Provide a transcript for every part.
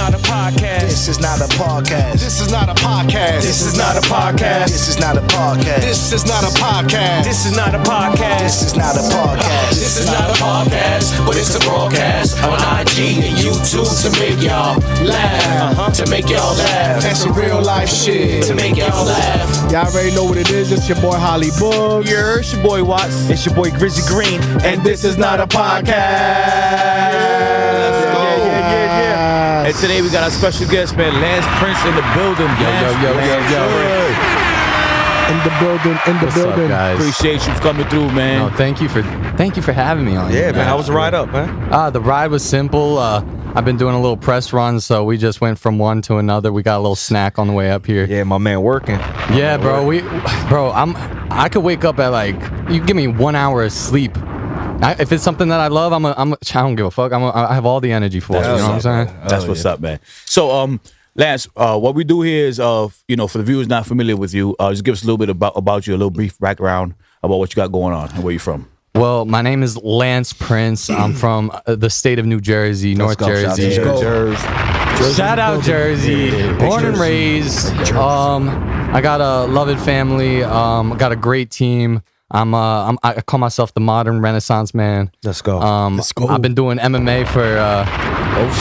not a podcast. This is not a podcast. This is not a podcast. This is not a podcast. This is not a podcast. This is not a podcast. This is not a podcast. This is not a podcast. This is not a podcast, but it's a broadcast on IG and YouTube to make y'all laugh. To make y'all laugh. And some real life shit. To make y'all laugh. Y'all already know what it is. It's your boy Holly Boog. It's your boy Watts. It's your boy Grizzly Green. And this is not a podcast. Yeah. And today we got our special guest, man, Lance Prince in the building. Yo. In the building. What's up, guys? Appreciate you for coming through, man. No, thank you for having me on. Yeah, man. How was the ride up, man? The ride was simple. I've been doing a little press run, so we just went from one to another. We got a little snack on the way up here. Yeah, my man working. Yeah, bro. I could wake up at you give me 1 hour of sleep. If it's something that I love, I don't give a fuck. I have all the energy for it. You know what I'm saying? That's what's up, man. So, Lance, what we do here is, for the viewers not familiar with you, just give us a little bit about you, a little brief background about what you got going on and where you're from. Well, my name is Lance Prince. I'm from the state of New Jersey, North Jersey. Shout out Jersey. Born and raised. I got a loving family. Got a great team. I call myself the modern Renaissance man. Let's go. I've been doing MMA for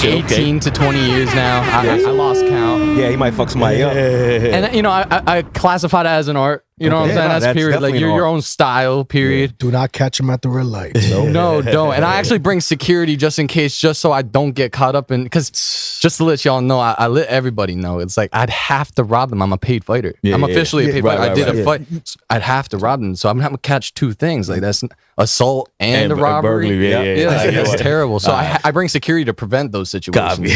18 to 20 years now. I lost count. Yeah, he might fuck somebody up. And I classify that as an art. You know what I'm saying? That's period. Like your own style, period. Do not catch him at the red light. No, don't. And I actually bring security just in case, just so I don't get caught up in. Because just to let y'all know, I let everybody know. It's like I'd have to rob them. I'm a paid fighter. I'm officially a paid fighter. I did a fight. I'd have to rob them. So I'm gonna catch two things. Like that's assault and a robbery. That's terrible. So I bring security to prevent those situations.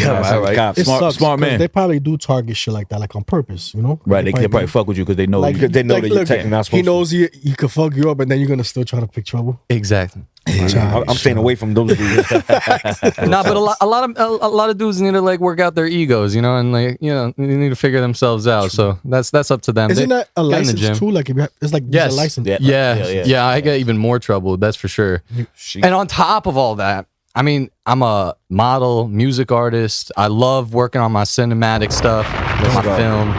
Smart man. They probably do target shit like that, like on purpose. You know? Right. They probably fuck with you because they know that you're technically not supposed to. He knows he could fuck you up, and then you're gonna still try to pick trouble. Exactly. I'm staying away from those dudes. But a lot of dudes need to work out their egos, and they need to figure themselves out. So that's up to them. Isn't that a license too? Like it's like a license. Yeah, I get even more trouble. That's for sure. And on top of all that, I mean, I'm a model, music artist. I love working on my cinematic stuff, my film.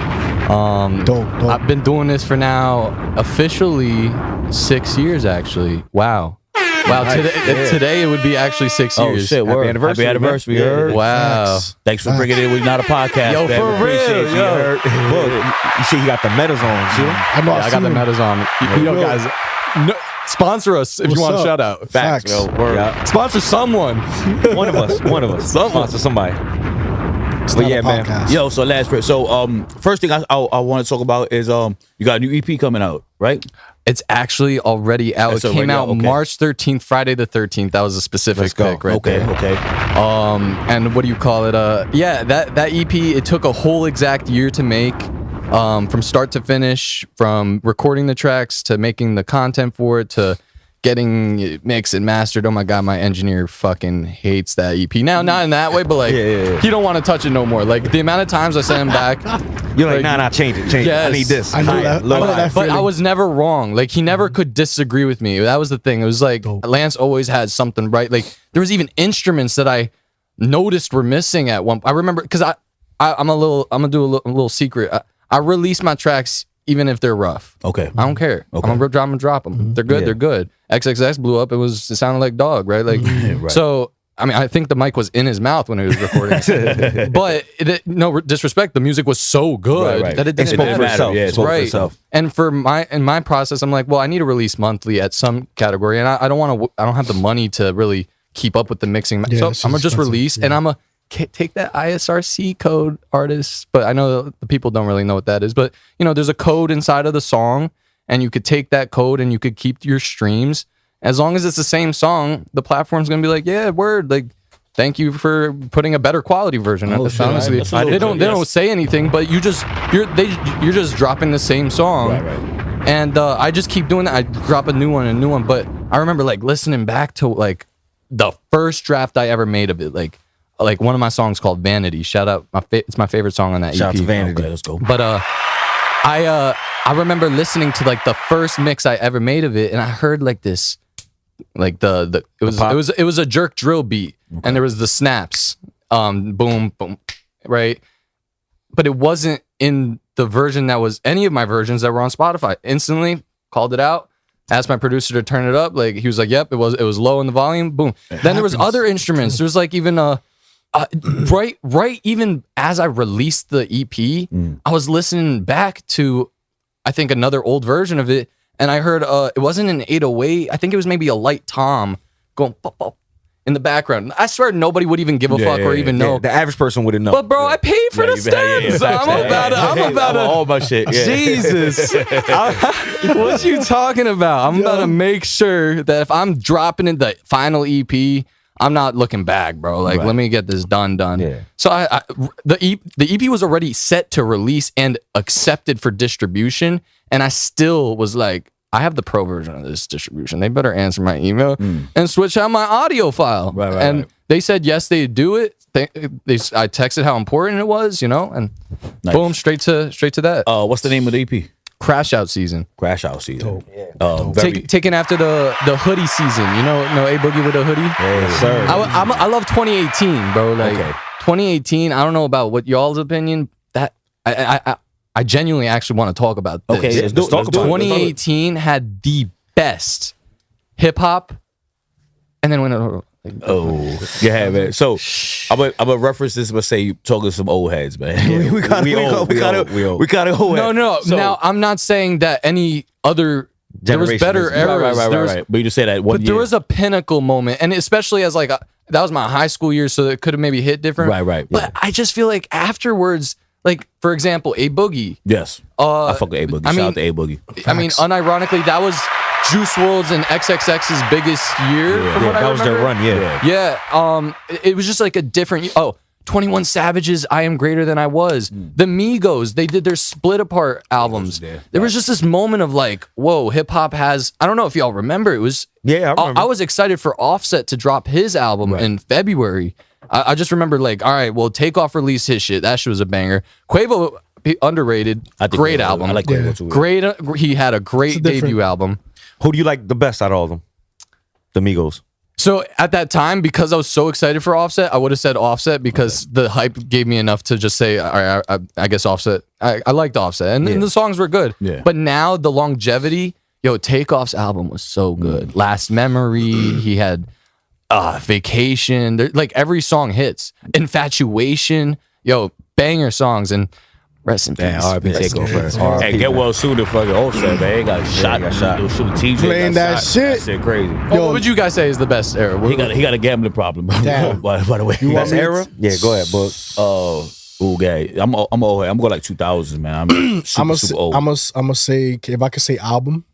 I've been doing this for now officially 6 years. Actually, wow. Today it would be actually 6 years. Oh shit! Happy anniversary! Wow! Thanks for bringing it. We're not a podcast. Yo, man. for real. Look, you see, he got the medals on. See? I got the medals on. Yo, guys, sponsor us if you want a shout out. Facts. Sponsor someone. One of us. Sponsor somebody. But yeah, man. Yo, so last break. So first thing I want to talk about is you got a new EP coming out, right? It's actually already out. It came out March 13th, Friday the 13th. That was a specific pick right there. Okay. And what do you call it? That EP, it took a whole exact year to make. From start to finish, from recording the tracks to making the content for it to getting it mixed and mastered. Oh my god, my engineer fucking hates that EP. Now, not in that way, but he don't want to touch it no more. Like the amount of times I sent him back, you're like, nah, change it. Yes, I need this. I know that but I was never wrong. Like he never could disagree with me. That was the thing. It was like Lance always had something right. Like there was even instruments that I noticed were missing at one. I remember because I'm gonna do a little secret. I release my tracks even if they're rough. Okay. I don't care. Okay. I'm gonna drop them. They're good. They're good. XXX blew up. It sounded like dog, right? Like right. So. I mean, I think the mic was in his mouth when he was recording. But no disrespect, the music was so good that it didn't matter. For itself. Yeah, it spoke for itself. And in my process, I'm like, well, I need to release monthly at some category, and I don't have the money to really keep up with the mixing. So I'm gonna just release, and I'm gonna take that ISRC code, artists. But I know the people don't really know what that is. But there's a code inside of the song, and you could take that code and you could keep your streams. As long as it's the same song, the platform's gonna be like, yeah, word, like, thank you for putting a better quality version. Honestly, they don't say anything, but you're just dropping the same song. Right. And I just keep doing that. I drop a new one. But I remember listening back to the first draft I ever made of it. Like one of my songs called Vanity. Shout out, it's my favorite song on that EP. Shout out to Vanity. Okay, let's go. But I remember listening to the first mix I ever made of it, and I heard this. It was a jerk drill beat, and there was the snaps, boom boom, right? But it wasn't in the version that was any of my versions that were on Spotify. Instantly called it out. Asked my producer to turn it up. Like he was like, "Yep, it was low in the volume." Boom. Then there was other instruments. There was like even right even as I released the EP, I was listening back to I think another old version of it, and I heard it wasn't an 808. I think it was maybe a light tom going pop, pop, in the background. I swear nobody would even give a fuck or even know. The average person wouldn't know. But bro, I paid for the stems. I'm about to all my shit. Yeah. Jesus. What you talking about? I'm about to make sure that if I'm dropping in the final EP, I'm not looking back, bro. Like, let me get this done. Yeah. So the EP was already set to release and accepted for distribution, and I still was like, I have the pro version of this distribution. They better answer my email and switch out my audio file. Right. They said yes, they do it. I texted how important it was, and boom, straight to that. What's the name of the EP? Crash Out SZN. Crash Out SZN. Taken after the hoodie season. A Boogie with a hoodie. Yes, sir. I love 2018, bro. Like 2018. I don't know about what y'all's opinion. That I genuinely actually want to talk about this. Okay, let's talk about it. 2018 had the best hip hop, and then went. Yeah, man. So I'm gonna reference this, but say you talking to some old heads, man. we kind of old. No. So, now I'm not saying that any other there was better eras. Right. But you just say that one year. There was a pinnacle moment, and especially as like that was my high school year, so it could have maybe hit different. Right. But I just feel like afterwards, like for example, A Boogie. Yes. I fuck with A Boogie. Shout out to A Boogie. I mean, unironically, that was Juice WRLD's and XXX's biggest year. That was their run. Yeah. It was just like a different. 21 Savage's I Am Greater Than I Was. The Migos, they did their Split Apart albums. There was just this moment of like, whoa, hip hop has. I don't know if y'all remember. It was. Yeah, I remember. I was excited for Offset to drop his album in February. I just remember like, all right, well, Takeoff released his shit. That shit was a banger. Quavo, underrated. Great album. I like Quavo too. Great. He had a great debut album. Who do you like the best out of all of them? The Migos. So at that time, because I was so excited for Offset, I would have said Offset because the hype gave me enough to just say, all right, I guess Offset. I liked Offset, and the songs were good. Yeah. But now the longevity, Takeoff's album was so good. Last Memory, he had Vacation. Like every song hits. Infatuation, banger songs, and rest in peace. R.I.P. Takeoff. Hey, get well soon to fucking Offset, man. He got shot. Shoot TJ. Playing that shit. That shit crazy. What would you guys say is the best era? He got a gambling problem. By the way, best era? Yeah, go ahead, Book. Okay. I'm old. I'm going like 2000s, man. I'm super old. I'm gonna say, if I could say album,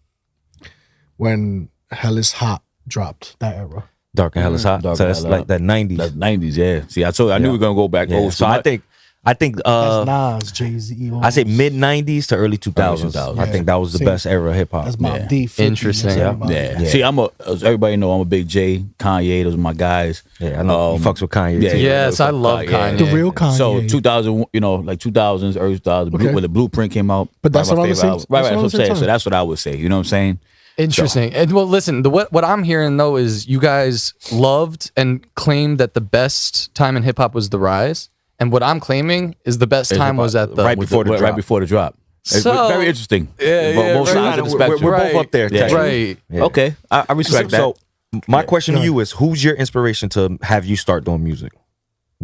when Hell Is Hot dropped, that era. Dark and Hell Is Hot. So that's like that 90s. That's 90s, yeah. See, I told you, I knew we were gonna go back old. So I think that's Nas, Jay-Z. I say mid 90s to early 2000s. I think that was the best era of hip hop. That's my D. Interesting. Yeah. See, as everybody know, I'm a big Jay, Kanye. Those are my guys. Yeah, I know. You fucks with Kanye. Yeah, yes, I love Kanye. The real Kanye. So 2000, like 2000s, early 2000s, when the Blueprint came out. But that's what I'm saying. Right, that's what I'm saying. So that's what I would say. You know what I'm saying? Interesting. And well, listen, what I'm hearing though is you guys loved and claimed that the best time in hip hop was the rise. And what I'm claiming is the best time was at the right before the drop. It's very interesting. Both sides of the spectrum. We're both up there. Right. Yeah. Okay, I respect that. So my question to you is, who's your inspiration to have you start doing music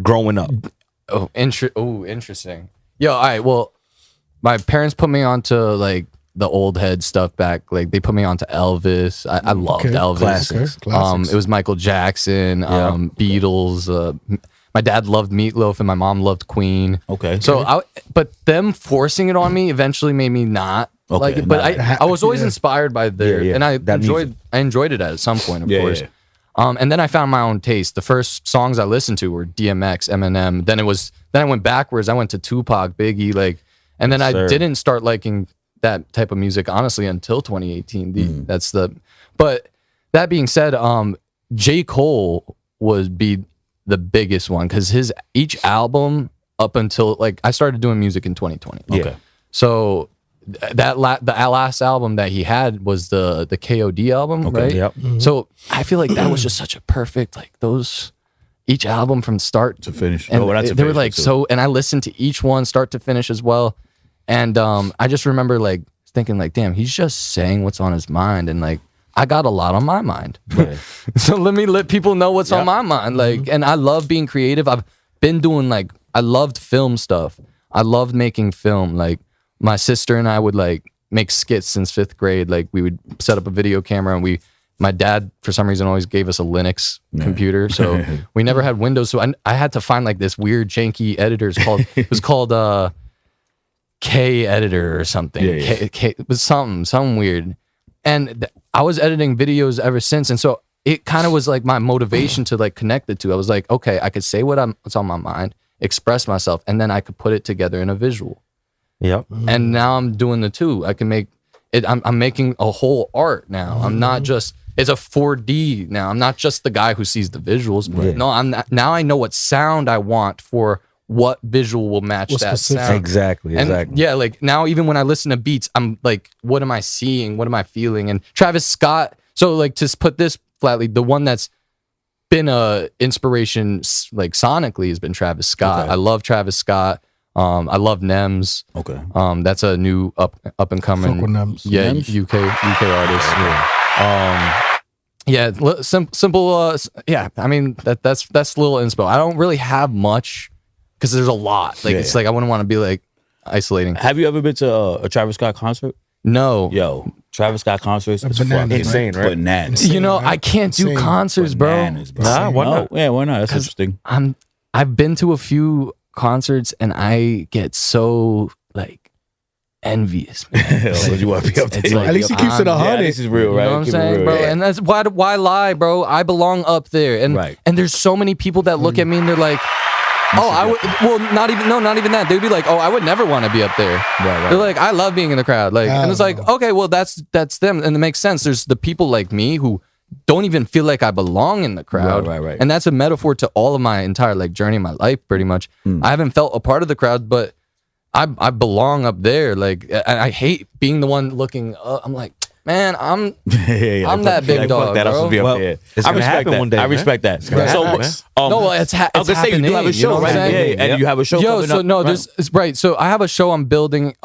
growing up? Interesting. All right. Well, my parents put me onto like the old head stuff back. Like they put me onto Elvis. I loved Elvis. Classics. It was Michael Jackson, Beatles. My dad loved Meatloaf and my mom loved Queen. Okay. So, but them forcing it on me eventually made me not like it. But I was always inspired by and I enjoyed it at some point, of course. Yeah. And then I found my own taste. The first songs I listened to were DMX, Eminem. Then I went backwards. I went to Tupac, Biggie, and then I didn't start liking that type of music honestly until 2018. But that being said, J. Cole would be the biggest one because each album up until like I started doing music in 2020. Okay. So the last album that he had was the KOD album, right? Yep. So I feel like that was just such a perfect, like those each album from start To finish. and Oh, well, that's a they were finish like too. so, and I listened to each one start to finish as well. And I just remember like thinking like, damn, he's just saying what's on his mind, and like I got a lot on my mind. So let me let people know what's on my mind. Like, and I love being creative. I've been doing like, I loved film stuff. I loved making film. Like my sister and I would like make skits since 5th grade. Like we would set up a video camera, and my dad for some reason always gave us a Linux computer, so we never had Windows. So I had to find like this weird janky editor. It was called K editor or something. K, it was something weird. And I was editing videos ever since, and so it kind of was like my motivation to like connect the two. I was like, okay, I could say what's on my mind, express myself, and then I could put it together in a visual. Yep. And now I'm doing the two. I can make it. I'm making a whole art now. I'm not just. It's a 4D now. I'm not just the guy who sees the visuals. No, I'm not, now I know what sound I want for what visual will match What's that specific. sound. Exactly. And yeah, like now even when I listen to beats, I'm like, what am I seeing? What am I feeling? And Travis Scott. So like to put this flatly, the one that's been a inspiration like sonically has been Travis Scott. Okay. I love Travis Scott. I love Nems. Okay. That's a new up and coming. Fuck with Nems. Yeah, Nems? UK artist. Yeah, simple. Yeah, I mean that's little inspo. I don't really have much because there's a lot. Like it's like I wouldn't want to be like isolating. Have you ever been to a Travis Scott concert? No. Yo, Travis Scott concerts is Bananas, fucking insane, right? Bananas. You know, I can't do Insane. concerts, bro. Bananas, bro. Nah, why not? Yeah, why not? That's interesting. I've been to a few concerts and I get so like envious, man. You want to be up there? It's like, At least he keeps it I'm- 100. This is real, You right? know what I'm Keep it saying, real, bro? yeah. And that's why lie, bro? I belong up there, and Right. and there's so many people that look at me and they're like, oh, I would. Well, not even that. They'd be like, oh, I would never want to be up there. right. They're like, I love being in the crowd, like, and it's like, okay, well, that's them, and it makes sense. There's the people like me who don't even feel like I belong in the crowd, Right. and that's a metaphor to all of my entire like journey in my life, pretty much. I haven't felt a part of the crowd, but I belong up there. Like, and I hate being the one looking up. I'm like, man, I'm that big dog, Fuck that. I bro. should be up Well, there. it's I gonna respect happen that. one day, I man. respect that. gonna happen, man. No, well, it's I was gonna say you do have a happening, show, you know what right? I'm saying? Yeah, and you have a show Yo, coming so up. no, right? there's right. So I have a show I'm building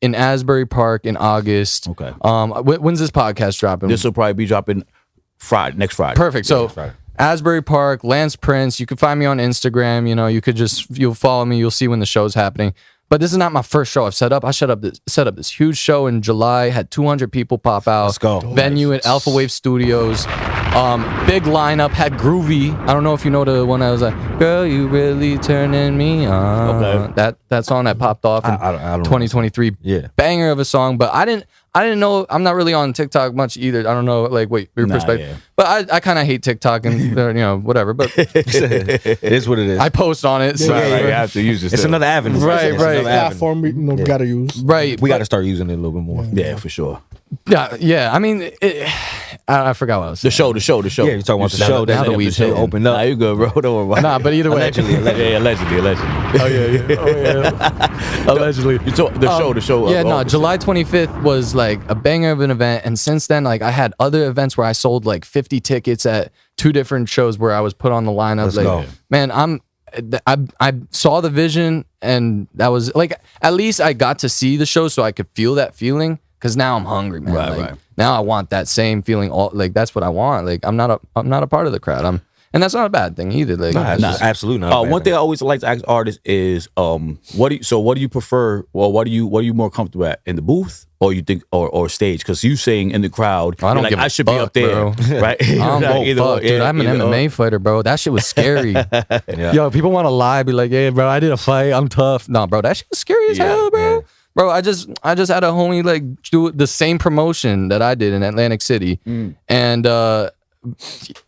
in Asbury Park in August. Okay. When's this podcast dropping? This will probably be dropping next Friday. Perfect. So Asbury Park, Lance Prince. You can find me on Instagram. You know, you'll follow me. You'll see when the show's happening. But this is not my first show I've set up. I set up this huge show in July. Had 200 people pop out. Let's go. Venue at Alpha Wave Studios. Big lineup. Had Groovy. I don't know if you know the one that was like, "Girl, you really turning me on." Okay. That song that popped off in I don't know. 2023. Yeah. Banger of a song. But I didn't know. I'm not really on TikTok much either. I don't know. Like, wait, your Nah, perspective. yeah. But I kind of hate TikTok and you know whatever. But It is what it is. I post on it. So, Right. You have to use this. It's another avenue. Right, It's right. another avenue. Platform we gotta use. right. We but- got to start using it a little bit more. Yeah, for sure. Yeah. I mean, I forgot what I was saying. The show. Yeah, you're talking about the show now that the weed's hitting. opened up. Nah, you good, bro. Don't worry about Nah, it. but either way. Allegedly. Yeah, allegedly. Oh yeah. Allegedly. You talk the show. Yeah, no. July 25th was like a banger of an event, and since then, like I had other events where I sold like 50 tickets at 2 different shows where I was put on the lineup. Let's like, go. man, I saw the vision, and that was like at least I got to see the show, so I could feel that feeling. Because now I'm hungry, man. Right, Like, right. Now I want that same feeling. All like that's what I want. Like I'm not a part of the crowd. And that's not a bad thing either. Like Nah, it's it's just- absolutely not. a bad One thing thing. I always like to ask artists is, what do you prefer? Well, what are you more comfortable at, in the booth or you think or stage? Because you saying in the crowd, I don't you're like give a I should be fuck, up there, bro. right? I don't Like, go either fuck, or, dude. yeah, I'm an either or. MMA fighter, bro. That shit was scary. Yo, people want to lie, be like, "Yeah, bro, I did a fight. I'm tough." No, bro, that shit was scary as hell, bro. yeah. Bro, I just had a homie like do the same promotion that I did in Atlantic City, and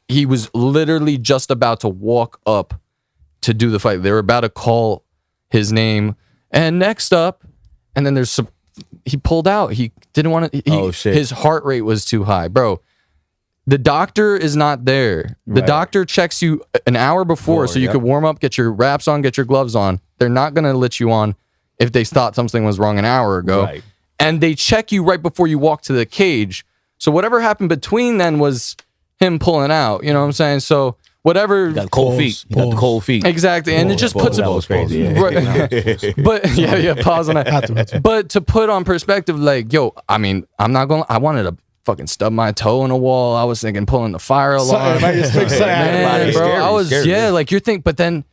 he was literally just about to walk up to do the fight. They were about to call his name, and next up, and then he pulled out. He didn't want to. Oh, shit. His heart rate was too high, bro. The doctor is not there. The Right. doctor checks you an hour before so you yep. could warm up, get your wraps on, get your gloves on. They're not going to let you on if they thought something was wrong an hour ago. Right. And they check you right before you walk to the cage. So whatever happened between then was him pulling out. You know what I'm saying? So whatever. You got cold feet. You got the cold feet. Exactly, and it just puts that was crazy. Yeah. Right. But pause on that. Had to. But to put on perspective, like, yo, I mean, I wanted to fucking stub my toe in a wall. I was thinking pulling the fire alarm. Man, bro, I was like you're thinking, but then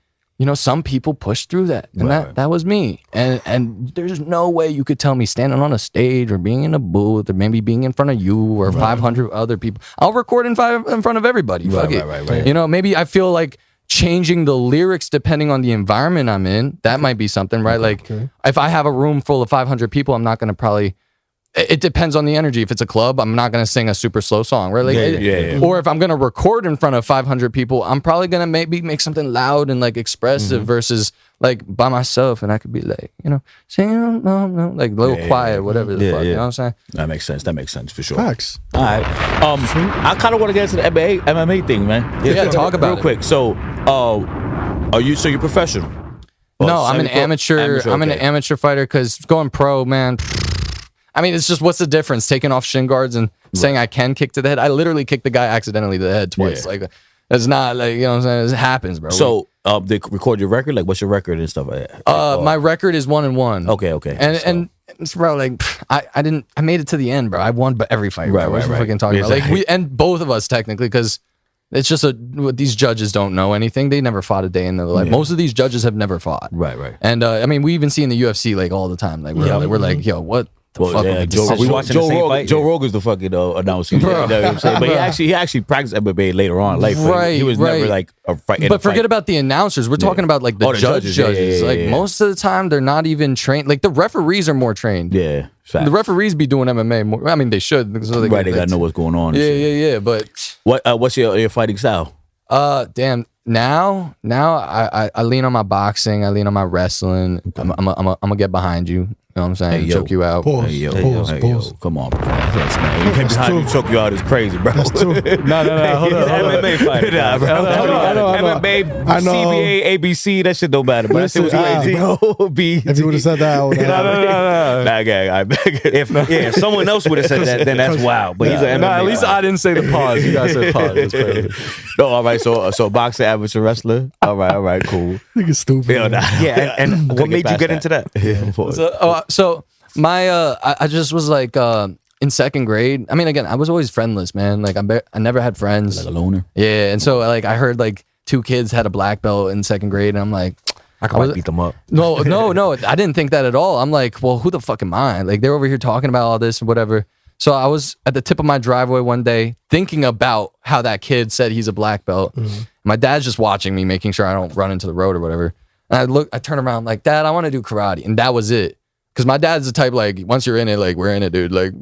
some people push through that, and that was me. And there's no way you could tell me standing on a stage or being in a booth or maybe being in front of you or 500 other people. I'll record in front of everybody. Fuck it. Right. Maybe I feel like changing the lyrics depending on the environment I'm in. That might be something, right? Like if I have a room full of 500 people, I'm not going to probably. It depends on the energy. If it's a club, I'm not going to sing a super slow song, right? Like, or if I'm going to record in front of 500 people, I'm probably going to maybe make something loud and like expressive versus like by myself, and I could be like, singing, no, like a little quiet, whatever the fuck. You know what I'm saying? That makes sense for sure. Facts. All right. I kind of want to get into the MMA thing, man. Yeah, talk about real quick. So, you're professional? No, I'm an amateur. I'm an amateur fighter because going pro, man. I mean, it's just what's the difference? Taking off shin guards and saying I can kick to the head. I literally kicked the guy accidentally to the head twice. Like, it's not like, what I'm saying? It happens, bro. So, they record your record? Like, what's your record and stuff like that? My record is 1-1. Okay. And it's bro, like, I made it to the end, bro. I won every fight. Right. What fucking talking about? Like, and both of us technically, because it's just these judges don't know anything. They never fought a day in their life. Most of these judges have never fought. Right. And I mean, we even see in the UFC like all the time. Like we're like, yo, what? Joe Rogan's the fucking announcer. You know what I'm saying? But he actually practiced MMA later on in life. Right, he was never like a fight. But forget about the announcers. We're talking about like the judges. Like most of the time, they're not even trained. Like the referees are more trained. Yeah, fact. The referees be doing MMA more. I mean, they should. So they gotta know what's going on. Yeah. But what's your fighting style? Damn. Now I lean on my boxing. I lean on my wrestling. I'm gonna get behind you. You know what I'm saying? Choke you out. Pause. Yo. Come on, bro. You can't behind you, choke you out is crazy, bro. That's true. No. Hold on. MMA fighter. Nah, bro. MMA, CBA, ABC, that shit don't matter. But that shit was crazy, bro. If you would have said that, I would have. Nah, gang. If someone else would have said that, then that's wild. But he's an MMA. At least I didn't say the pause. You guys said pause. That's crazy. No, all right. So boxer, amateur wrestler. All right, cool. Nigga stupid. Yeah, and what made you get into that? So my I just was like in second grade. I mean, again, I was always friendless, man. Like I never had friends. Like a loner. Yeah, and so like I heard like 2 kids had a black belt in second grade, and I'm like, I could beat them up. No, I didn't think that at all. I'm like, well, who the fuck am I? Like they're over here talking about all this and whatever. So I was at the tip of my driveway one day thinking about how that kid said he's a black belt. My dad's just watching me, making sure I don't run into the road or whatever. And I turn around like, Dad, I want to do karate. And that was it. Because my dad's the type like, once you're in it, like we're in it, dude. Like,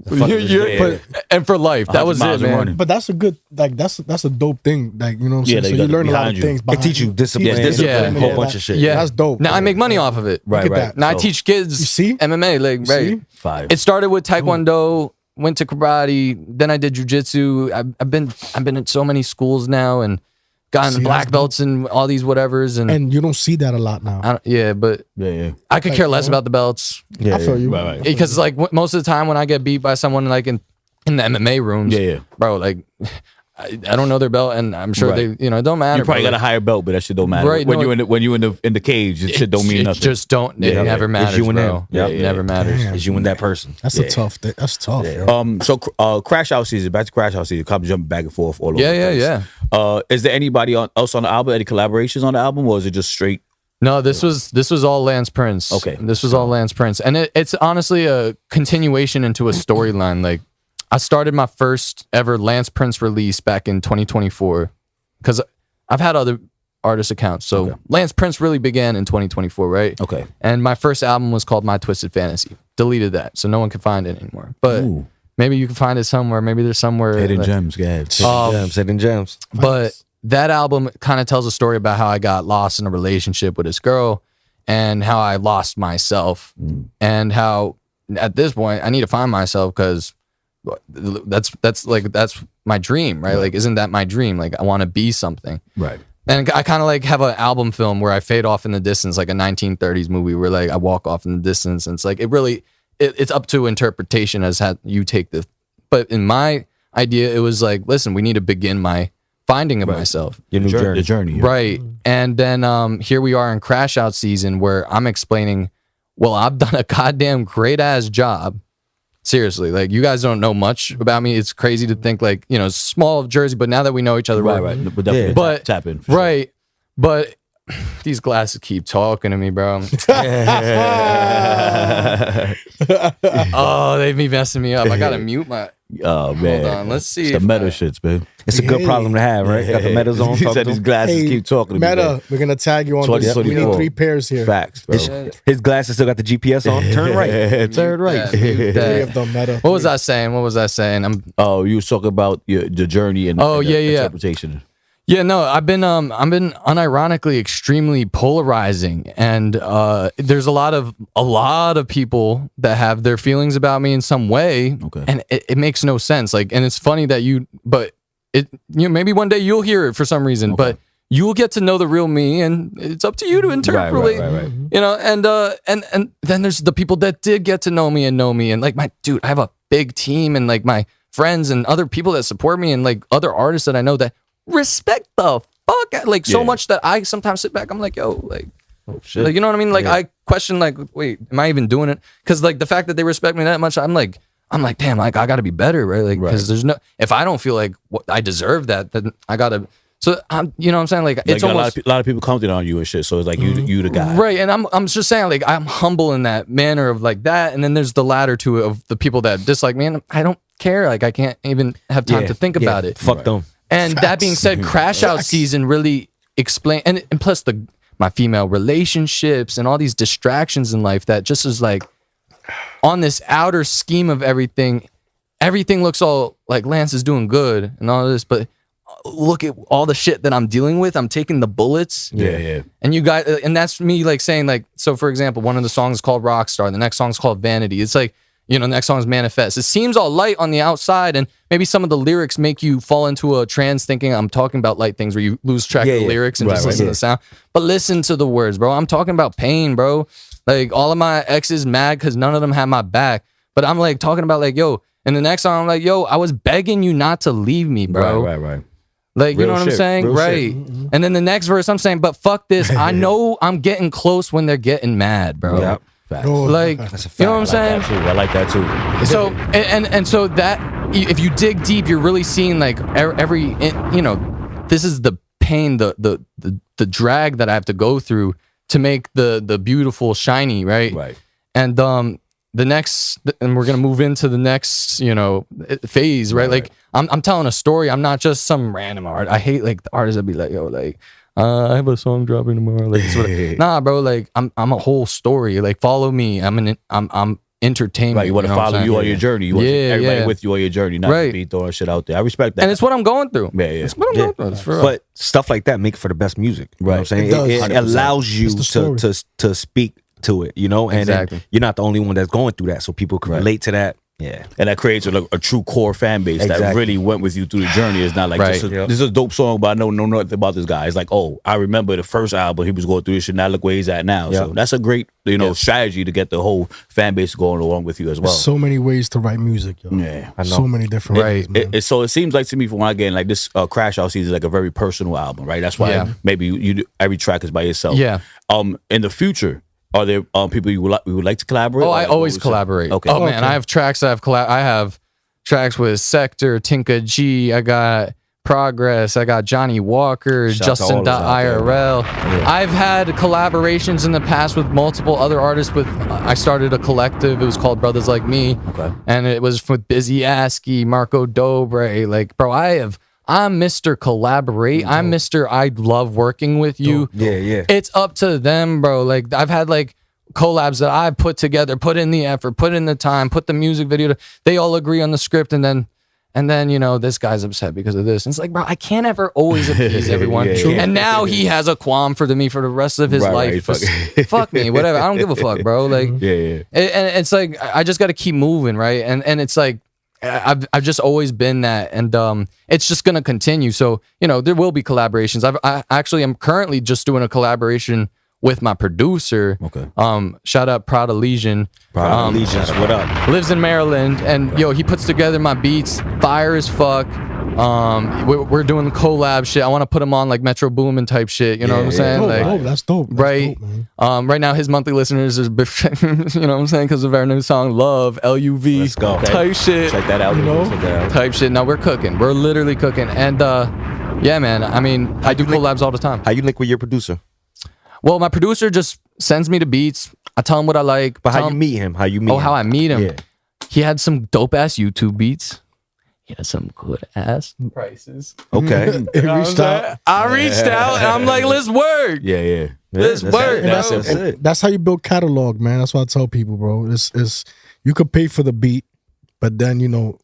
and for life, that was it, man. But that's a good, like that's a dope thing. Like, you know what I'm saying? So you learn a lot of things. It teach you discipline, a whole bunch of shit. Yeah, that's dope. Now I make money off of it. Right. Now I teach kids MMA. Like, right. Fire. It started with Taekwondo. Went to karate, then I did jujitsu. I've been in so many schools now and gotten black belts and all these whatevers. And you don't see that a lot now. But I could care less about the belts. Yeah, I feel you. Right. Because like most of the time when I get beat by someone like in the MMA rooms, bro, like I don't know their belt, and I'm sure they, it don't matter. You probably got a higher belt, but that shit don't matter. Right, when you in the cage, it shit don't mean nothing. It just don't. It never matters. It's you and bro. them. It never matters. It's you and that person. That's a tough. That's tough. Yo. So Crash Out season. Back to Crash Out season. Come jumping back and forth all over. Yeah. Is there anybody else on the album? Any collaborations on the album, or is it just straight? No, this was all Lance Prince. Okay, this was all Lance Prince, and it's honestly a continuation into a storyline. Like I started my first ever Lance Prince release back in 2024 because I've had other artist accounts. So Lance Prince really began in 2024, right? Okay. And my first album was called My Twisted Fantasy. Deleted that, so no one can find it anymore. But maybe you can find it somewhere. Maybe there's somewhere. Hidden gems, guys. Hidden gems. But that album kind of tells a story about how I got lost in a relationship with this girl and how I lost myself and how at this point I need to find myself because that's my dream, right? Like, isn't that my dream? Like, I want to be something. Right. And I kind of like have an album film where I fade off in the distance, like a 1930s movie where like I walk off in the distance. And it's like, it's up to interpretation as how you take the, but in my idea, it was like, listen, we need to begin my finding of myself. Your new journey. The journey. Yeah. Right. And then here we are in Crash Out season where I'm explaining, well, I've done a goddamn great ass job. Seriously, like you guys don't know much about me. It's crazy to think like, you know, small Jersey, but now that we know each other, Right. But definitely But- tap in. for sure. right. But these glasses keep talking to me, bro. Oh, they've been messing me up. I gotta mute my. Oh man. Hold on, let's see. It's the if meta I- shits, man. It's a good problem to have, right? Got the metas on. He talking said to these him. glasses keep talking to me. Meta, man. we're gonna tag you on this. We 2024. need 3 pairs here. Facts, bro. His glasses still got the GPS on. Turn right. Turn right. Yeah, mute 3 that. of them, Meta. What was I saying? Oh, you was talking about the journey and Oh, and the yeah, yeah. interpretation. Yeah, no, I've been unironically extremely polarizing, and there's a lot of people that have their feelings about me in some way, Okay. and it makes no sense. Like, and it's funny that maybe one day you'll hear it for some reason, but you'll get to know the real me, and it's up to you to interpret. Right. You know, and then there's the people that did get to know me, and like my dude, I have a big team, and like my friends and other people that support me, and like other artists that I know that respect the fuck out, like so Yeah. much that I sometimes sit back, I'm like, yo, like, Shit. like, you know what I mean? Like I question, like, wait, am I even doing it? Because like the fact that they respect me that much, I'm like, damn, like I got to be better, right? Like, because there's no, if I don't feel like I deserve that, then I gotta. So I'm, you know what I'm saying? Like it's Like, almost a lot of people commenting on you and shit. So it's like you the guy. right. And I'm just saying, like I'm humble in that manner of like that, and then there's the latter to it of the people that dislike me, and I don't care. Like I can't even have time to think about it. Fuck them. And that being said, Crash Out season really explain, and plus my female relationships and all these distractions in life that just is like on this outer scheme of everything looks all like Lance is doing good and all this, but look at all the shit that I'm dealing with. I'm taking the bullets. Yeah. And you guys, and that's me like saying like, so for example, one of the songs is called Rockstar. The next song is called Vanity. It's like, you know, the next song is Manifest. It seems all light on the outside, and maybe some of the lyrics make you fall into a trance thinking I'm talking about light things where you lose track of the lyrics and just listen to the sound. But listen to the words, bro. I'm talking about pain, bro. Like all of my exes mad because none of them had my back. But I'm like talking about like, yo, in the next song, I'm like, yo, I was begging you not to leave me, bro. Right. Like, you Real know what I'm shit. saying? Real Right. shit. And then the next verse, I'm saying, but fuck this. I know I'm getting close when they're getting mad, bro. Yep. Facts. Like, That's a fact. you know what I'm saying? I like that too. So and so that if you dig deep, you're really seeing like every you know, this is the pain, the drag that I have to go through to make the beautiful shiny, right? Right. And the next, and we're gonna move into the next, you know, phase, right? Like I'm telling a story. I'm not just some random art. I hate like the artists that be like, yo, like. I have a song dropping tomorrow. Like, nah, bro. Like, I'm a whole story. Like, follow me. I'm entertainment. Right, you want to follow you on your journey. You want everybody with you on your journey, not to be throwing shit out there. I respect that. And it's what I'm going through. Yeah. It's what I'm going through. It's for real. But stuff like that make for the best music. You know what I'm saying? It does. It allows you It's the story. to speak to it, you know? And Exactly. then you're not the only one that's going through that, so people can relate to that. Yeah. And that creates a true core fan base that Exactly. really went with you through the journey. It's not like Right. this is a dope song, but I know nothing about this guy. It's like, oh, I remember the first album he was going through this shit. Now look where he's at now. So that's a great, strategy to get the whole fan base going along with you as well. There's so many ways to write music, yo. Yeah. I know. So many different ways, man. So it seems like to me from when I get in, like this Crash Out season is like a very personal album, right? That's why maybe you do, every track is by yourself. Yeah. In the future, are there people you would like to collaborate? Oh, Or I like, always what would you say? collaborate. Okay. Oh man, I have tracks that I have tracks with Sector, Tinka G. I got Progress. I got Johnny Walker, Shout out to all those out there, Justin.IRL. I've had collaborations in the past with multiple other artists. I started a collective. It was called Brothers Like Me. Okay. And it was with Busy Askey, Marco Dobre. Like, bro, I'm Mr. Collaborate. I'm Mr. I love working with you. Yeah. It's up to them, bro. Like I've had like collabs that I put together, put in the effort, put in the time, put the music video. They all agree on the script, and then you know this guy's upset because of this. And it's like, bro, I can't ever always appease everyone. And now he has a qualm for me for the rest of his life. Fuck me, whatever. I don't give a fuck, bro. Like, Yeah. and it's like I just got to keep moving, right? And it's like I've just always been that, and it's just gonna continue. So you know there will be collaborations. I'm currently just doing a collaboration with my producer. Okay. Shout out Proud Legion. Allegiance, what up? Lives in Maryland, and yo, he puts together my beats, fire as fuck. We're doing collab shit. I want to put him on like Metro Boomin type shit. You know what I'm saying? Dope, Like, dope. That's dope. That's right. dope, man. Right now, his monthly listeners is, you know what I'm saying, because of our new song "Love" LUV. Let's go. Type shit. Check that out. You know? Check that out. Type shit. No, we're cooking. We're literally cooking. And yeah, man. I mean, I do collabs all the time. How you link with your producer? Well, my producer just sends me the beats. I tell him what I like. But how tell you him- meet him? How you meet him? how I meet him. Yeah. He had some dope ass YouTube beats. He had some good ass prices. Okay. It reached out. I reached out and I'm like, let's work. Yeah, yeah. Let's work. That's bro. it. That's how you build catalog, man. That's what I tell people, bro. It's you could pay for the beat, but then you know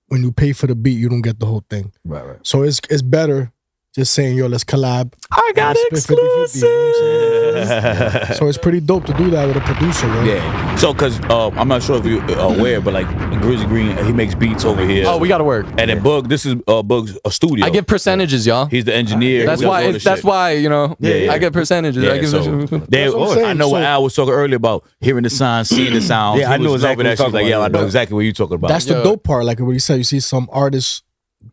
when you pay for the beat, you don't get the whole thing. Right, right. So it's better just saying, yo, let's collab. I got Let's split 50-50, you know what I'm exclusive. saying? So it's pretty dope to do that with a producer, yo. Yeah. So, cause I'm not sure if you're aware, but like Grizzly Green, he makes beats over here. Oh, we gotta work. And then Bug, this is Bug's a studio. I give percentages, y'all. He's the engineer. That's He does why. all the That's shit. why you know. Yeah. I get percentages. Yeah, I give. so they, That's what I'm saying. I know what So- Al was talking earlier about hearing the sound, seeing the sound. Yeah, I knew exactly what that. you're She's like, talking yeah, I about. know exactly what you're talking about. That's the Yeah. dope part. Like what you said, you see some artists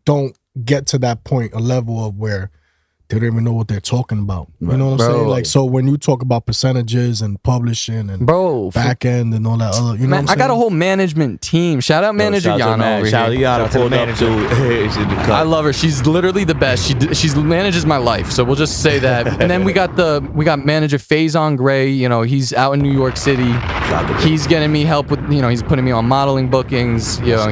don't get to that point, a level of where they don't even know what they're talking about. You know what I'm Bro. saying? Like, so when you talk about percentages and publishing and Bro, back end and all that other, you know man, what I'm I got a saying? whole management team. Shout out manager Shout out to Yana man. over Shout out to here. Yana pulled up too. She's in the cut. I love her. She's literally the best. She manages my life. So we'll just say that. And then we got manager Faison Gray. You know, he's out in New York City. He's getting me help with, you know, he's putting me on modeling bookings. You know,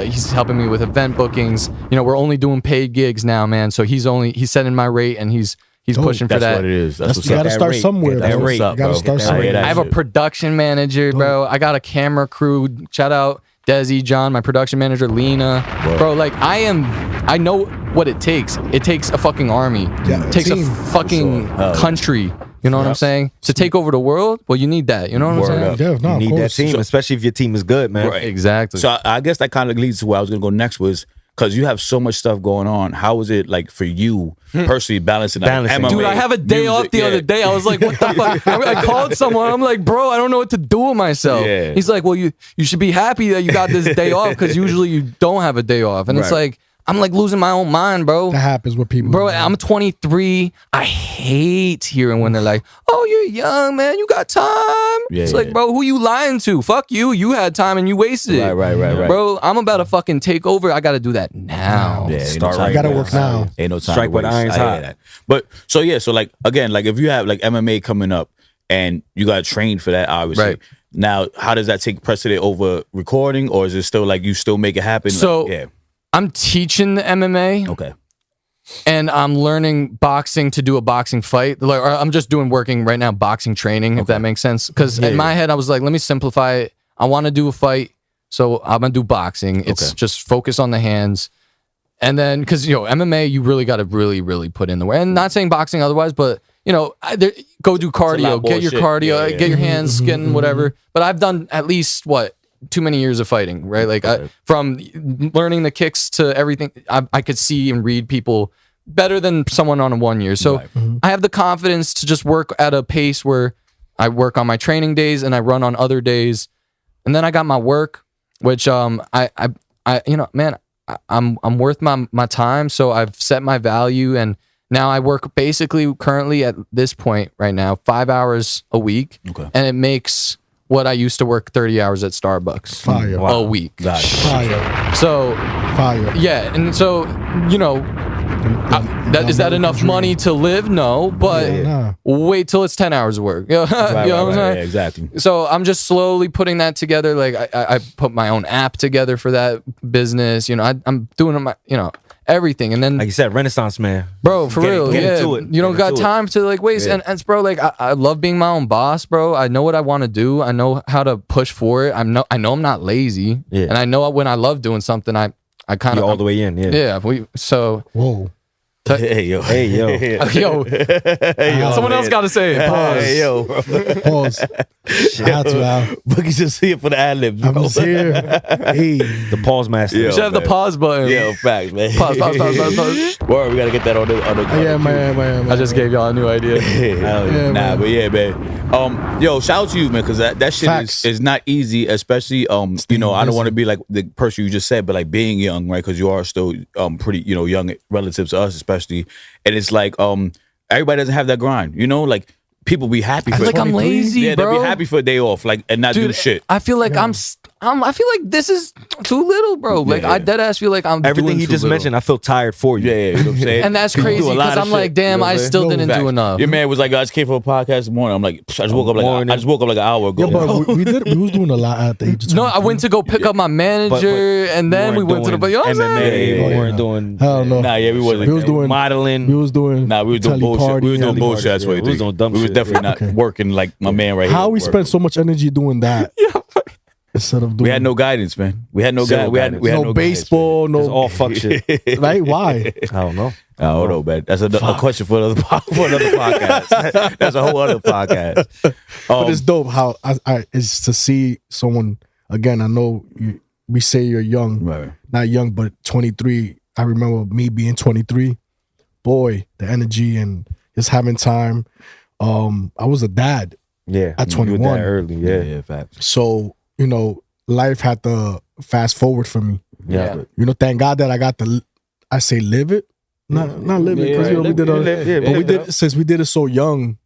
he's helping me with event bookings. You know, we're only doing paid gigs now, man. So he's setting my rate and he's pushing for That's that. what it is. That's what's You up. gotta start rate. somewhere, Get that bro. rate. You gotta Bro. start Get that somewhere. rate. I have a shit. production manager, bro. I got a camera crew. Shout out Desi, John, my production manager, Lena. Bro, like I know what it takes. It takes a fucking army. Yeah, It takes a team. fucking country. You know what I'm saying? To take over the world, well, you need that. You know what I'm Word saying? up. Yeah, no, You of need that course. team, especially if your team is good, man. Right. Exactly. So I guess that kind of leads to where I was gonna go next was because you have so much stuff going on. How is it like for you personally balancing? Balancing. MMA, Dude, I have a day music? off the Yeah. other day. I was like, what the fuck? I called someone. I'm like, bro, I don't know what to do with myself. Yeah. He's like, well, you should be happy that you got this day off because usually you don't have a day off. And it's Right. like, I'm like losing my own mind, bro. That happens with people. Bro, man. I'm 23. I hate hearing when they're like, oh, you're young, man. You got time. Yeah, it's like, yeah. bro, who you lying to? Fuck you. You had time and you wasted it. Right. Bro, I'm about to fucking take over. I got to do that now. Yeah, Start ain't no time right gotta to work waste. now. Ain't no time. Strike to when waste. iron's I hear hot. that. But so yeah, so like again, like if you have like MMA coming up and you got to train for that, obviously. Right. Now, how does that take precedent over recording, or is it still like you still make it happen? So- Like, yeah, I'm teaching the MMA. okay, And I'm learning boxing to do a boxing fight. Like, or I'm just working right now, boxing training, if that makes sense. Because in my head, I was like, let me simplify it. I want to do a fight, so I'm gonna do boxing. It's just focus on the hands, and then because MMA, you really got to really put in the work. And not saying boxing otherwise, but go do cardio, more get your shit. cardio, Yeah. get your hands getting whatever. But I've done at least too many years of fighting, right? Like from learning the kicks to everything, I could see and read people better than someone on a 1 year. So I have the confidence to just work at a pace where I work on my training days and I run on other days. And then I got my work, which I'm worth my time. So I've set my value, and now I work basically currently at this point right now 5 hours a week, and it makes what I used to work 30 hours at Starbucks Fire. a week. got it. Fire. So Fire. yeah, and so is that enough money to live? No, but Nah. wait till it's 10 hours of work. You know what I'm Right, saying? yeah, exactly. So I'm just slowly putting that together. Like I put my own app together for that business. I'm doing my everything, and then Like you said, Renaissance man. bro, for Get real, into it. you don't Get got into it. time to like waste. Yeah. And bro, like I love being my own boss, bro. I know what I want to do. I know how to push for it. I know I'm not lazy, Yeah. and I know when I love doing something, I kind You're of all the way in. Yeah. yeah. So Whoa. Hey yo. Hey yo. Yo, someone else got to say it. Pause. Hey yo, bro. Pause. I had to, Al. Boogie's just here for the ad libs, bro. I'm just here. Hey. The pause master. Yeah. We should have the man. pause button. Yeah, facts, man. Pause. Word, we gotta get that on the Yeah, man. I just gave y'all a new idea. Yeah, nah, man. but yeah, man. Yo, shout out to you, man, because that shit is not easy, especially you know, I don't want to be like the person you just said, but like being young, right? Because you are still pretty, you know, young relative to us, especially, and it's like everybody doesn't have that grind, you know, like. People be happy I for feel like I'm lazy, yeah, bro. they'll be happy for a day off, like, and not do shit. I feel like I feel like this is too little, bro. Like I dead ass feel like I'm Everything doing he too just little. mentioned, I feel tired for you. Yeah, you know what I'm saying? And that's You do a crazy lot because of I'm shit, like, damn, you know what I I'm saying? still didn't Facts. do enough. Your man was like, I just came for a podcast this morning. I'm like, I just woke up like an hour ago. Yeah, but we was doing a lot at the age of 23. No, I went to go pick up my manager, and then we went to the. You know what I'm saying? MMA. We weren't doing. Hell no. Nah, yeah, we wasn't. We was doing modeling. We was doing. Nah, we was doing telly bullshit. party, We was doing telly bullshit. party. That's what Yeah, we was doing dumb we was shit. definitely not working like my man right here. How we was spent working. so much energy doing that instead of doing. We had no guidance, man. We had no Zero guidance. We had no no guidance, baseball, It's no all fuck shit. right? Why? I don't know. I don't know, man. That's a question for another podcast. That's a whole other podcast. But it's dope how it's to see someone again. I know we say you're young, Right. not young, but 23. I remember me being 23. Boy, the energy and just having time. I was a dad Yeah. at You were 21. that early. Yeah. facts. So, you know, life had to fast forward for me. Yeah. You know, thank God that I got to, I say live it. Not live it, because, you know, we did but we did, since we did it so young,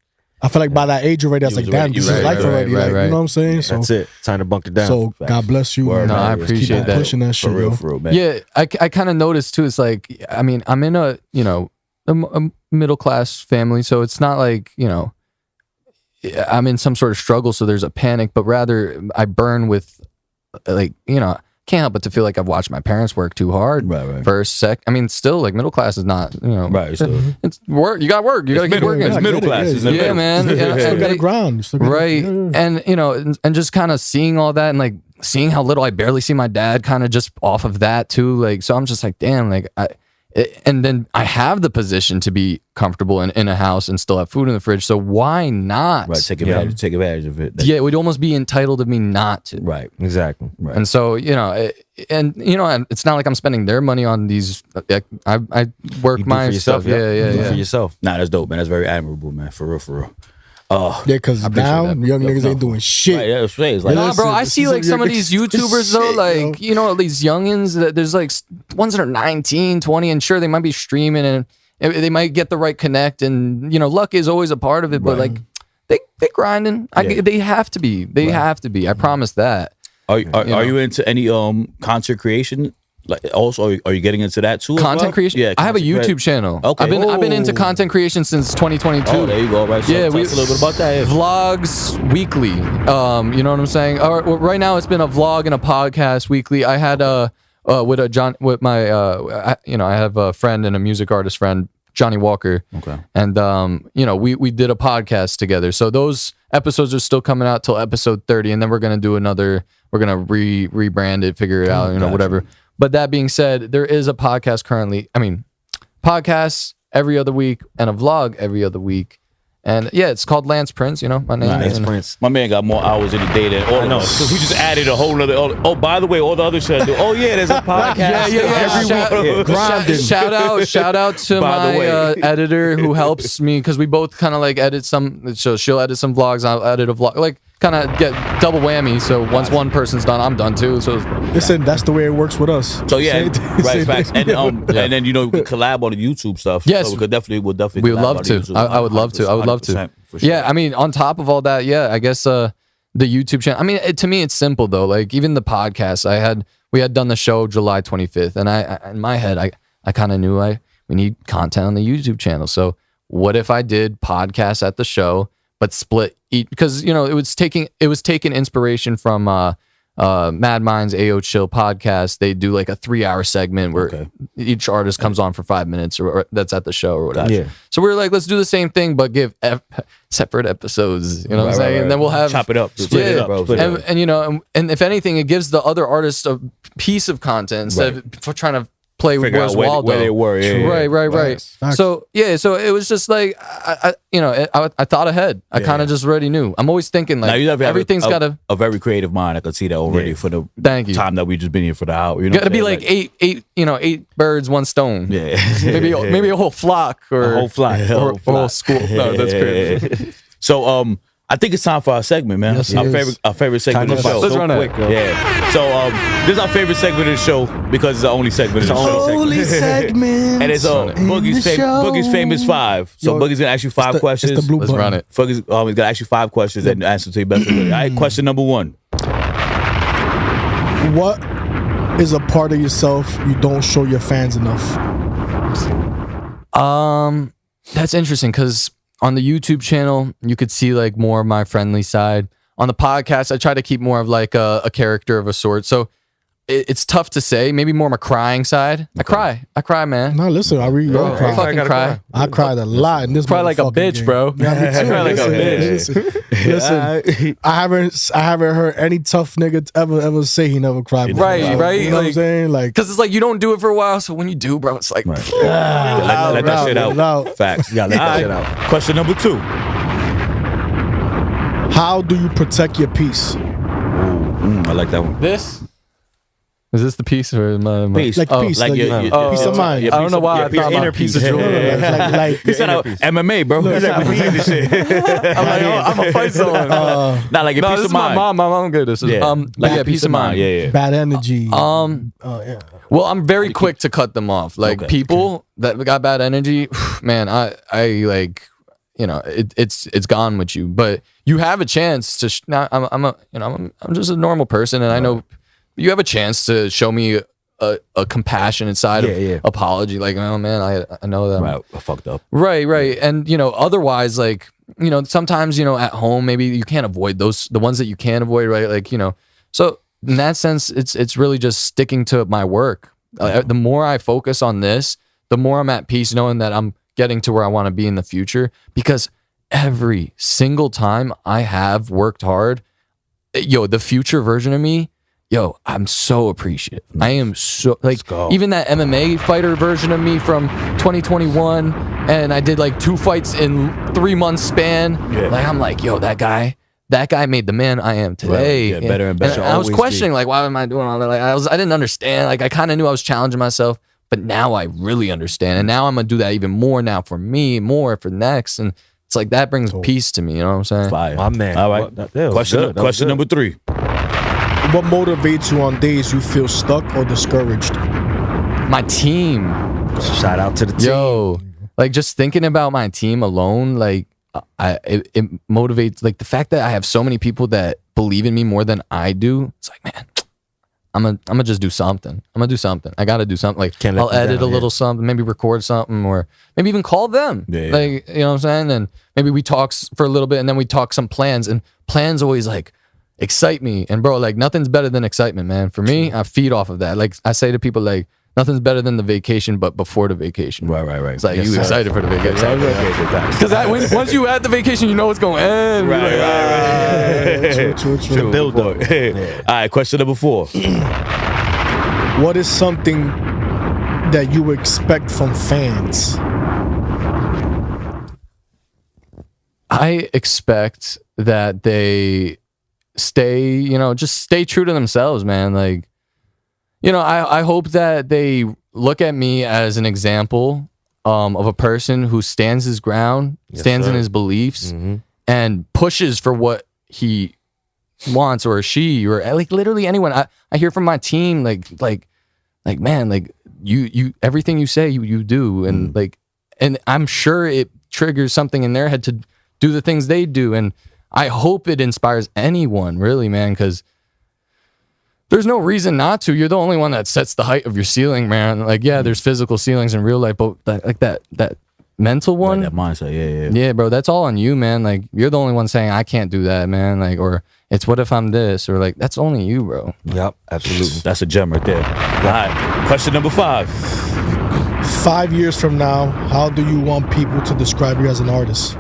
I feel like by that age already, I was like, damn, this is life already. Like, you know what I'm saying? So, That's it. Time to bunk it down. so God bless you. Word, man. No, I Keep appreciate on that. pushing that shit, yo. For real, man. Yeah, I kind of noticed too. It's like, I mean, I'm in a middle class family, so it's not like, you know, I'm in some sort of struggle, so there's a panic, but rather I burn with, like, you know, can't help but to feel like I've watched my parents work too hard. Right. First, I mean, still, like, middle class is not, you know, Right, still. it's work. You got work. You got to keep working. It's middle class. It's Yeah, man. You still And got they- a ground. You still got right. yeah. And, you know, and just kind of seeing all that and like seeing how little I barely see my dad kind of just off of that too. Like, so I'm just like, damn, like and then I have the position to be comfortable in a house and still have food in the fridge. So why not? Right, take advantage of it. Yeah, it would almost be entitled of me not to. Right. exactly. Right. And so, you know, and it's not like I'm spending their money on these. I work You do my for yourself. stuff. Yeah, You do yeah. for yourself. Nah, that's dope, man. That's very admirable, man. For real. Yeah, because now that. young niggas ain't doing shit. Right, yeah, it's like Nah, bro, I Listen, see this is like some of these YouTubers though, shit, like, you know, these youngins that there's like ones that are 19, 20, and sure they might be streaming and they might get the right connect, and you know, luck is always a part of it, but like they grinding. They have to be. They have to be. I promise that. Are you into any content creation? Like, also, are you getting into that too? as Content well? creation. Yeah, I have a content YouTube channel. Okay. I've been into content creation since 2022. Oh, there you go. Right. So Yeah, tell us a little bit about that. Vlogs weekly. You know what I'm saying? Right now it's been a vlog and a podcast weekly. I had I have a friend and a music artist friend, Johnny Walker. Okay. And you know, we did a podcast together. So those episodes are still coming out till episode 30, and then we're gonna do another. We're gonna rebrand it, figure it out, you know, whatever. But that being said, there is a podcast currently. I mean, podcasts every other week and a vlog every other week. And yeah, it's called Lance Prince, you know, my name. Lance And- Prince. My man got more hours in the day than all of us. 'Cause we just added a whole nother. Oh, by the way, all the other shit I do. Oh yeah, there's a podcast. Yeah. Shout out to By the my way. editor who helps me, because we both kind of like edit some. So she'll edit some vlogs, I'll edit a vlog, like kind of get double whammy. So once one person's done, I'm done too. So Listen, that's the way it works with us. So yeah, Same thing, right, same facts. thing. And then you know we could collab on the YouTube stuff. Yes. so we'll definitely. we would collab love on to. the YouTube. I would love to. I would love to. 100%, for sure. Yeah, I mean, on top of all that, yeah, I guess the YouTube channel. I mean, to me, it's simple though. Like even the podcast, we had done the show July 25th, and I in my head, I kind of knew we need content on the YouTube channel. So what if I did podcasts at the show, but split each? Because you know, it was taking inspiration from Mad Mind's AO Chill podcast. They do like a 3-hour segment where each artist comes on for 5 minutes or that's at the show or whatever. Yeah. So we were like, let's do the same thing, but give separate episodes. You know what I'm saying? And then we'll have Chop it up, split it up, bro. and you know, and if anything, it gives the other artist a piece of content instead of for trying to play Figure Where's out where Waldo. they were. Yeah, Right. Facts. So it was just like I thought ahead. I kind of just already knew. I'm always thinking like Now, you have everything's got to. a very creative mind. I could see that already for the Thank you. time that we just been here for the hour. You know Got to be like eight birds, one stone. Yeah. maybe a whole flock or A whole flock. or a whole school. No, that's crazy. So I think it's time for our segment, man. Yes, it our is. favorite segment of the show. Let's run it. Yeah. So this is our favorite segment of the show because it's the only segment of the show. Only segment. And it's Boogie's famous 5. So Yo, Boogie's gonna ask you 5 questions. It's the blue Let's button. run it. Boogie's he's gonna ask you 5 questions and answer to your best ability. All right, question number 1. What is a part of yourself you don't show your fans enough? That's interesting because on the YouTube channel, you could see like more of my friendly side. On the podcast, I try to keep more of like a character of a sort. So it's tough to say. Maybe more of a crying side. Okay. I cry, man. No, listen, I really Bro, don't I cry. fucking cry. I cried a lot in this. Cry like a motherfucking bitch, game. bro. Yeah, me too. I cry like a Listen, I haven't heard any tough nigga ever say he never cried before. Right. You know what I'm Like- saying? Like, Because it's like you don't do it for a while. So when you do, bro, it's like, Let that shit out. loud. Facts. You gotta let that All shit right. out. Question number 2. How do you protect your peace? I like that one. this? Is this the piece or my Peace. Like peace, like your- peace of mind. I don't know why I thought inner about piece peace. of jewelry. like He said MMA, bro. Look, He's like, we need this shit. I'm like, I'm a fight zone. Not like a No, piece this of is my mind. mom. My mom good. This is Yeah. like yeah, peace of mind. Yeah. bad energy. Well, I'm very quick to cut them off. Like Okay. people that got bad energy, man, I like, it's gone with you. But you have a chance to. I'm just a normal person, and I know you have a chance to show me a compassionate side of apology. Like, oh man, I know that. Right. I fucked up. Right. And otherwise, like, sometimes, at home, maybe you can't avoid the ones that you can avoid, right? Like, so in that sense, it's really just sticking to my work. The more I focus on this, the more I'm at peace knowing that I'm getting to where I want to be in the future, because every single time I have worked hard, the future version of me, I'm so appreciative. I am so like even that MMA fighter version of me from 2021, and I did like 2 fights in 3 months span. Yeah. Like I'm like, that guy made the man I am today. Right. Yeah, better and better. And I was Always questioning like, why am I doing all that? Like I didn't understand. Like I kind of knew I was challenging myself, but now I really understand. And now I'm gonna do that even more now for me, more for next. And it's like that brings peace to me. You know what I'm saying? Fire. My man. All right. That was Question good. That was good. number 3. What motivates you on days you feel stuck or discouraged? My team. Shout out to the team. Yo, like just thinking about my team alone, like it motivates. Like the fact that I have so many people that believe in me more than I do. It's like, man, I'm gonna just do something. I'm gonna do something. I gotta do something. Like Can't let I'll them edit down, a little something, maybe record something, or maybe even call them. Yeah. Like you know what I'm saying. And maybe we talk for a little bit, and then we talk some plans. And plans always like excite me. And bro, like nothing's better than excitement, man. For me, I feed off of that. Like I say to people, like nothing's better than the vacation, but before the vacation. Right. It's like Yes, you sir. excited for the vacation. Because once you at the vacation, you know it's going to end. Right. True. Build up. All right. Question number 4. What is something that you expect from fans? I expect that they stay, just stay true to themselves, man. Like, I hope that they look at me as an example of a person who stands his ground, stands in his beliefs, and pushes for what he wants or she or like literally anyone. I hear from my team like man, like you everything you say you do, and and I'm sure it triggers something in their head to do the things they do, and I hope it inspires anyone, really, man, because there's no reason not to. You're the only one that sets the height of your ceiling, man. Like, yeah, there's physical ceilings in real life, but that mental one, That mindset. Yeah. yeah, bro, that's all on you, man. Like, you're the only one saying I can't do that, man. Like, or it's what if I'm this, or like that's only you, bro. Yep, absolutely. That's a gem right there. All right. Question number 5. 5 years from now, how do you want people to describe you as an artist?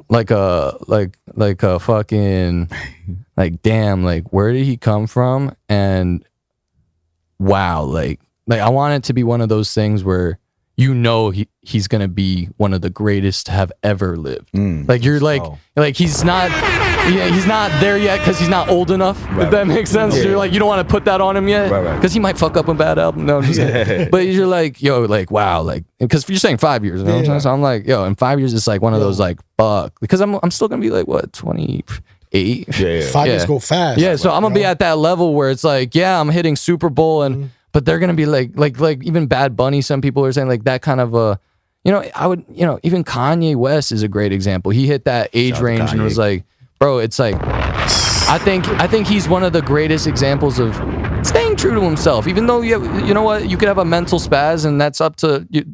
Like a fucking like damn, like where did he come from, and wow, like I want it to be one of those things where you know he's gonna be one of the greatest to have ever lived. Like you're like he's not there yet because he's not old enough. If that makes sense. Yeah. You're like, you don't want to put that on him yet because he might fuck up a bad album. No, I'm just kidding. But you're like, yo, like wow, like because you're saying 5 years. You know what I'm saying? So I'm like, yo, in 5 years it's like one of those like fuck because I'm still gonna be like what 28. 5 years go fast. Yeah, so I'm gonna be at that level where it's like, yeah, I'm hitting Super Bowl and. But they're gonna be like even Bad Bunny. Some people are saying like that kind of I would even Kanye West is a great example. He hit that age range and was like, bro, it's like I think he's one of the greatest examples of staying true to himself. Even though you know what, you could have a mental spaz and that's up to you.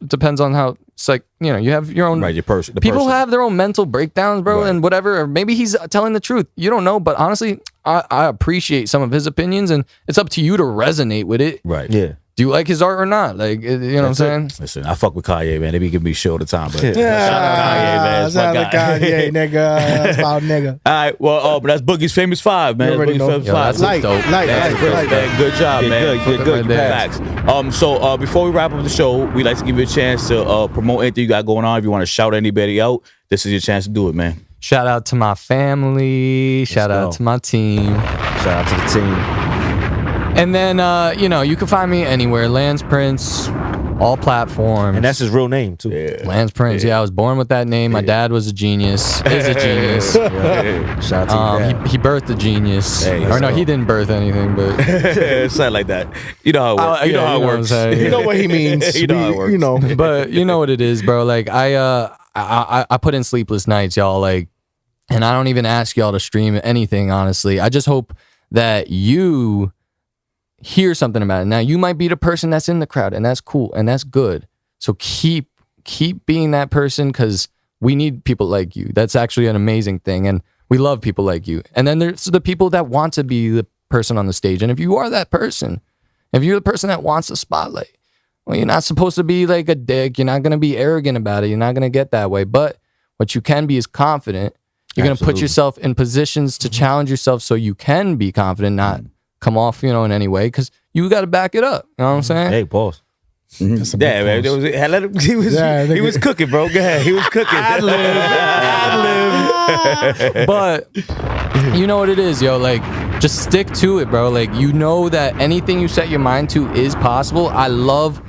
Depends on how it's like you have your own your person. People have their own mental breakdowns, bro, and whatever. Or maybe he's telling the truth. You don't know, but honestly. I appreciate some of his opinions, and it's up to you to resonate with it. Right. Yeah. Do you like his art or not? Like, you know what I'm saying? Listen, I fuck with Kanye, man. They be giving me shit all the time, but shout out to Kanye, nigga. That's about nigga. All right, well, but that's Boogie's Famous Five, man. That's Boogie's Famous Five. Light. Good job, man. Good. Facts. So before we wrap up the show, we like to give you a chance to promote anything you got going on. If you want to shout anybody out, this is your chance to do it, man. Shout out to my family. Shout out to my team. Shout out to the team. And then, you can find me anywhere. Lance Prince, all platforms. And that's his real name, too. Yeah. Lance Prince. Yeah, I was born with that name. My dad was a genius. Is a genius. Shout out to you, Dad. He birthed a genius. Or no, he didn't birth anything, but... Something like that. You know how it works. You know how it works. You know what he means. You know how it works. You know. But you know what it is, bro. Like, I put in sleepless nights, y'all, like, and I don't even ask y'all to stream anything, honestly. I just hope that you hear something about it. Now, you might be the person that's in the crowd, and that's cool, and that's good. So keep being that person, because we need people like you. That's actually an amazing thing, and we love people like you. And then there's the people that want to be the person on the stage, and if you are that person, if you're the person that wants the spotlight, well, you're not supposed to be like a dick. You're not going to be arrogant about it. You're not going to get that way. But what you can be is confident. You're going to put yourself in positions to challenge yourself so you can be confident, not come off, in any way, because you got to back it up. You know what I'm saying? Hey, pause. Yeah, man. He was cooking, bro. Go ahead. He was cooking. But you know what it is, yo. Like, just stick to it, bro. Like, you know that anything you set your mind to is possible. I love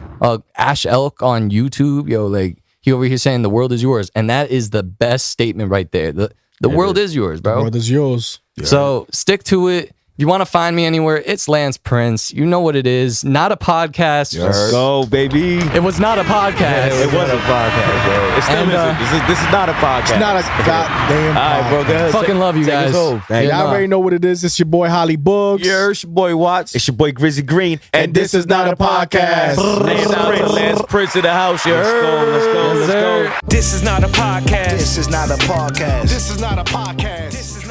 Ash Elk on YouTube, yo. Like, he over here saying the world is yours, and that is the best statement right there. The world is yours, bro. The world is yours. Yeah. So stick to it. If you want to find me anywhere, it's Lance Prince. You know what it is. Not a podcast. Let's go, baby. It was not a podcast. It was a podcast, bro. It still isn't. This is not a podcast. It's not a goddamn podcast. All right, bro. Go ahead. Fucking love you guys. Y'all already know what it is. It's your boy Holly Boogs. Yeah, it's your boy Watts. It's your boy Grizzy Green. And this is not a podcast. Lance Prince in the house. You heard? Let's go. This is not a podcast. This is not a podcast. This is not a podcast. This is